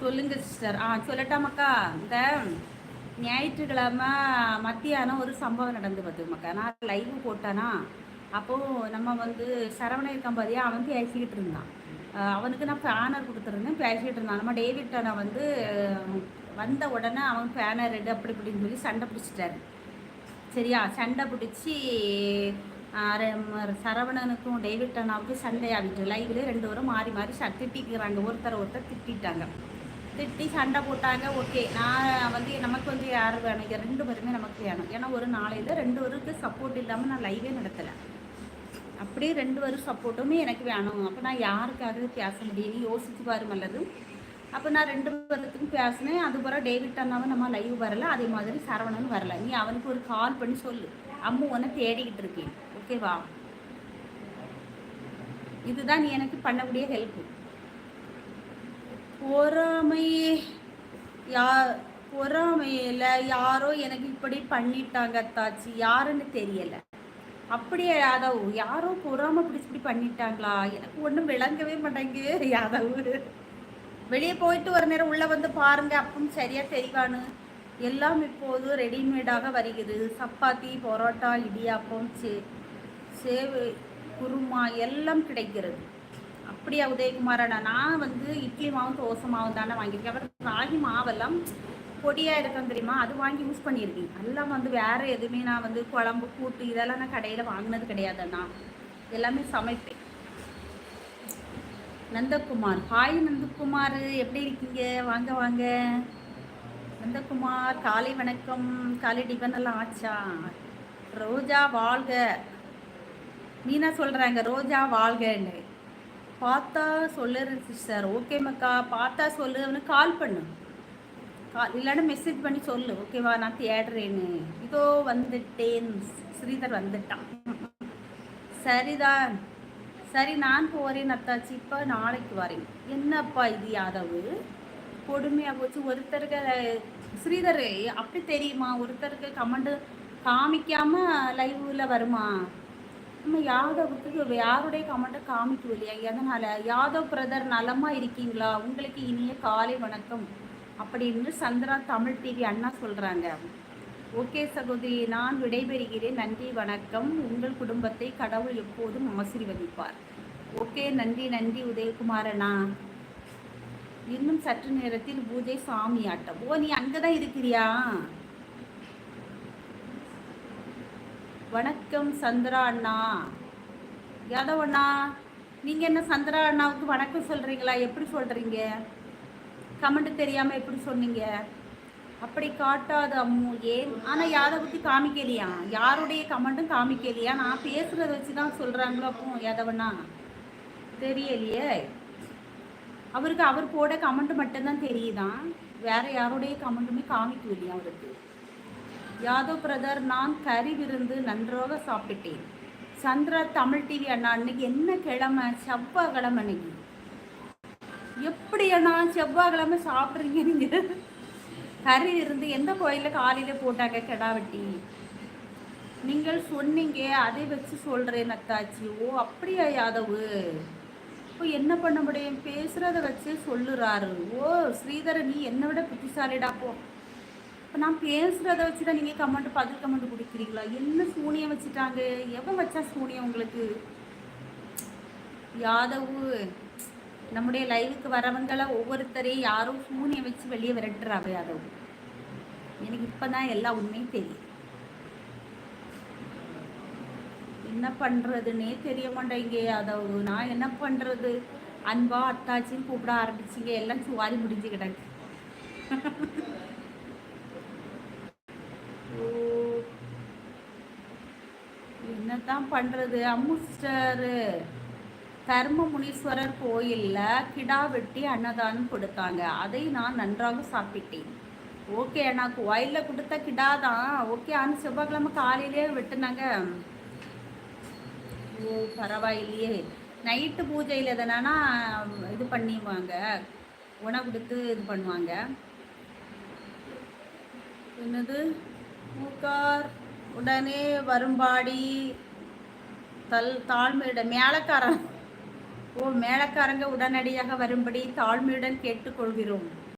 சொல்லுங்க சிஸ்டர். சொல்லட்டாமாக்கா. இந்த ஞாயிற்றுக்கிழமை மத்தியானம் ஒரு சம்பவம் நடந்து பார்த்துக்கமாக்கா. நான் லைவ் போட்டானா, அப்போது நம்ம வந்து சரவண இருக்கான் அவன் பேசிக்கிட்டு இருந்தான். அவனுக்கு நான் பேனர் கொடுத்துருந்தேன், பேசிக்கிட்டு இருந்தான். நம்ம டேவிட் அண்ணா வந்து வந்த உடனே அவன் பேனர் எடு அப்படி இப்படின்னு சொல்லி சண்டை பிடிச்சிட்டாரு. சரியா? சண்டை பிடிச்சி சரவணனுக்கும் டேவிட் அண்ணாவுக்கும் சண்டை ஆகிட்டு லைவ்ல 2 பேரும் மாறி மாறி திட்டிக்கிறாங்க. ஒருத்தர் திட்டாங்க. திட்டி சண்டை போட்டாங்க. ஓகே, நான் வந்து நமக்கு வந்து யார் வேணும்? 2 பேருமே நமக்கு வேணும். ஏன்னா ஒரு நாளையில் 2 பேருக்கு சப்போர்ட் இல்லாமல் நான் லைவே நடத்தலை. அப்படியே 2 பேரும் சப்போர்ட்டுமே எனக்கு வேணும். அப்போ நான் யாருக்காக பேச முடியும்? யோசிச்சு பாரு நல்லது. அப்போ நான் 2 பேருத்துக்கும் பேசினேன். அதுக்கப்புறம் டேவிட் அண்ணாவும் நம்ம லைவ் வரல, அதே மாதிரி சரவணனும் வரல. நீ அவனுக்கு ஒரு கால் பண்ணி சொல்லு, அம்மு உன்னை தேடிக்கிட்டு இருக்கேன், ஓகேவா? இதுதான் நீ எனக்கு பண்ணக்கூடிய ஹெல்ப்பு. பொறாமையில யாரோ எனக்கு இப்படி பண்ணிட்டாங்க அத்தாச்சி, யாருன்னு தெரியல. அப்படியே யாதவ், யாரோ பொறாம இப்படி பண்ணிட்டாங்களா? எனக்கு ஒன்றும் விளங்கவே மாட்டேங்க யாதவ். வெளியே போயிட்டு ஒரு நேரம் உள்ள வந்து பாருங்க, அப்பவும் சரியா தெரிவானு. எல்லாம் இப்போது ரெடிமேடாக வருகிறது. சப்பாத்தி, பரோட்டா, இடியாப்பம், சேவு, குருமா எல்லாம் கிடைக்கிறது. அப்படியா உதயகுமாரண்ணா? நான் வந்து இட்லி மாவும் தோசை மாவும் தானே வாங்கியிருக்கேன். அப்புறம் ராகி மாவெல்லாம் பொடியாக இருக்கும் தெரியுமா, அது வாங்கி யூஸ் பண்ணியிருக்கேன். எல்லாம் வந்து வேறு எதுவுமே நான் வந்து குழம்பு கூட்டு இதெல்லாம் நான் கடையில் வாங்கினது கிடையாதுண்ணா. எல்லாமே சமைப்பேன். நந்தகுமார், ஹாய் நந்தகுமார், எப்படி இருக்கீங்க? வாங்க வாங்க நந்தகுமார், காலை வணக்கம். காலை டிஃபன் எல்லாம் ஆச்சா? ரோஜா வாழ்க, மீனா சொல்கிறாங்க ரோஜா வாழ்கன்னு. பார்த்தா சொல்லுற சிஸ்டர். ஓகே மக்கா, பார்த்தா சொல்லு, அவனுக்கு கால் பண்ணு, இல்லைன்னா மெசேஜ் பண்ணி சொல்லு, ஓகேவா? நான் தேடுறேன்னு. இதோ வந்துட்டேன், ஸ்ரீதர் வந்துட்டான். சரிதான், சரி நான் போகிறேன் அத்தாச்சி, இப்போ நாளைக்கு வரேன். என்னப்பா இது யாதவு கொடுமையாக போச்சு. ஒருத்தருக்கு ஸ்ரீதர் அப்படி தெரியுமா? ஒருத்தருக்கு கமெண்ட் காமிக்காமல் லைவில் வருமா? நம்ம யாதவுக்கு யாருடைய கமெண்ட்டை காமிக்கும் இல்லையா? எதனால்? யாதவ் பிரதர் நலமாக இருக்கீங்களா? உங்களுக்கு இனிய காலை வணக்கம் அப்படின்னு சந்திரா தமிழ் டிவி அண்ணா சொல்கிறாங்க. ஓகே சகோதரி, நான் விடைபெறுகிறேன். நன்றி வணக்கம். உங்கள் குடும்பத்தை கடவுள் எப்போதும் ஆசீர்வதிப்பார். ஓகே, நன்றி நன்றி உதயகுமாரண்ணா. இன்னும் சற்று நேரத்தில் பூஜை சாமி ஆட்டம். ஓ, நீ அங்கே தான் இருக்கிறியா? வணக்கம் சந்திரா அண்ணா. யாதவ் அண்ணா, நீங்கள் என்ன சந்திரா அண்ணாவுக்கு வணக்கம் சொல்கிறீங்களா? எப்படி சொல்கிறீங்க? கமெண்ட் தெரியாமல் எப்படி சொன்னீங்க? அப்படி காட்டாது அம்மு. ஏன்? ஆனால் யாதவுக்கு காமிக்கலையா? யாருடைய கமெண்ட்டும் காமிக்கலையா? நான் பேசுகிறத வச்சு தான் சொல்கிறாங்களோ? அப்போ யாதவண்ணா தெரியலையே. அவருக்கு அவர் போட கமெண்ட் மட்டும்தான் தெரியுதான், வேற யாருடைய கமெண்ட்டுமே காமிக்கலையா அவருக்கு? யாதவ் பிரதர், நான் கறி விருந்து நன்றாக சாப்பிட்டேன். சந்திரா தமிழ் டிவி அண்ணா, அன்னைக்கு என்ன கிழமை? செவ்வாய்க்கிழமை. அன்னைக்கு எப்படி அண்ணா செவ்வாய்க்கிழமை சாப்பிட்றீங்க நீங்க? கறி விருந்து எந்த கோயிலில் காலையில் போட்டாங்க கிடா வெட்டி? நீங்கள் சொன்னீங்க, அதை வச்சு சொல்கிறேன் அத்தாச்சி. ஓ அப்படியா யாதவு? இப்போ என்ன பண்ண முடியும்? பேசுகிறத வச்சு சொல்லுறாரு. ஓ ஸ்ரீதர், நீ என்னை விட புத்திசாலிடா போ. இப்போ நான் பேசுகிறத வச்சு தான் நீங்கள் பதில் கமெண்ட் கொடுக்குறீங்களா? என்ன சூனியம் வச்சுட்டாங்க? எவன் வச்சா சூனியம் உங்களுக்கு? யாதவு, நம்முடைய லைவுக்கு வரவங்களை ஒவ்வொருத்தரையும் யாரும் சூனியம் வச்சு வெளியே விரட்டுறாங்க. யாதவு, எனக்கு இப்போ தான் எல்லா உண்மையும் தெரியும். என்ன பண்ணுறதுன்னே தெரிய மாட்டேங்க யாதவு. நான் என்ன பண்ணுறது? அன்பா அத்தாச்சின்னு கூப்பிட ஆரம்பிச்சிங்க, எல்லாம் சுவாரி முடிஞ்சு கிடக்கு. என்னதான் பண்ணுறது? அம்மு சிஸ்டர், தர்ம முனீஸ்வரர் கோயிலில் கிடா வெட்டி அன்னதானம் கொடுத்தாங்க. அதை நான் நன்றாக சாப்பிட்டேன். ஓகே அண்ணா, கோயிலில் கொடுத்த கிடா தான். ஓகே, ஆனால் செவ்வாய்க்கிழமை காலையிலே வெட்டுனாங்க. ஓ பரவாயில்லையே. நைட்டு பூஜையில் எதனா இது பண்ணிடுவாங்க, உணவு கொடுத்து இது பண்ணுவாங்க. என்னது மூக்கார் உடனே வரும்பாடி தாழ்மையிட மேலக்காரன் ஓ, மேலக்காரங்க உடனடியாக வரும்படி தாழ்மையுடன் கேட்டுக்கொள்கிறோம்.